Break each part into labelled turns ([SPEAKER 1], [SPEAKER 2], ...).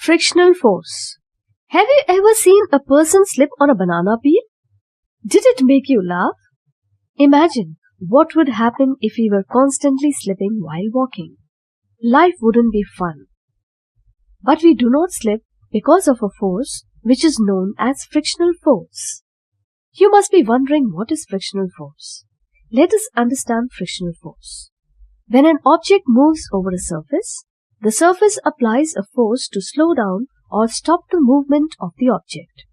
[SPEAKER 1] Frictional force. Have you ever seen a person slip on a banana peel? Did it make you laugh? Imagine what would happen if we were constantly slipping while walking. Life wouldn't be fun. But we do not slip because of a force which is known as frictional force. You must be wondering, what is frictional force? Let us understand frictional force. When an object moves over a surface, the surface applies a force to slow down or stop the movement of the object.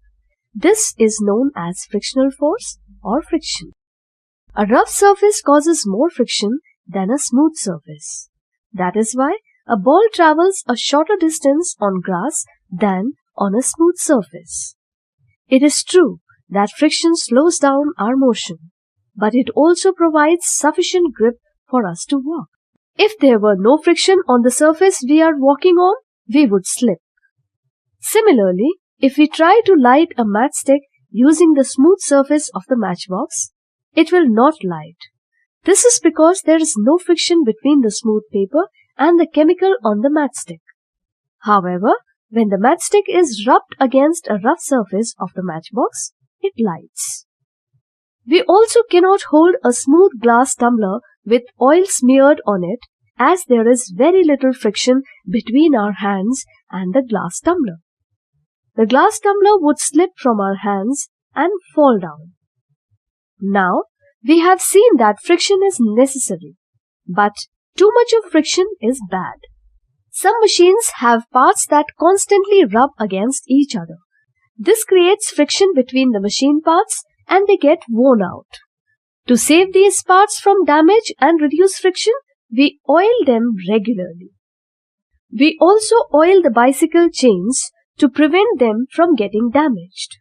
[SPEAKER 1] This is known as frictional force or friction. A rough surface causes more friction than a smooth surface. That is why a ball travels a shorter distance on grass than on a smooth surface. It is true that friction slows down our motion, but it also provides sufficient grip for us to walk. If there were no friction on the surface we are walking on, we would slip. Similarly, if we try to light a matchstick using the smooth surface of the matchbox, it will not light. This is because there is no friction between the smooth paper and the chemical on the matchstick. However, when the matchstick is rubbed against a rough surface of the matchbox, it lights. We also cannot hold a smooth glass tumbler with oil smeared on it, as there is very little friction between our hands and the glass tumbler. The glass tumbler would slip from our hands and fall down. Now, we have seen that friction is necessary, but too much of friction is bad. Some machines have parts that constantly rub against each other. This creates friction between the machine parts and they get worn out. To save these parts from damage and reduce friction, we oil them regularly. We also oil the bicycle chains to prevent them from getting damaged.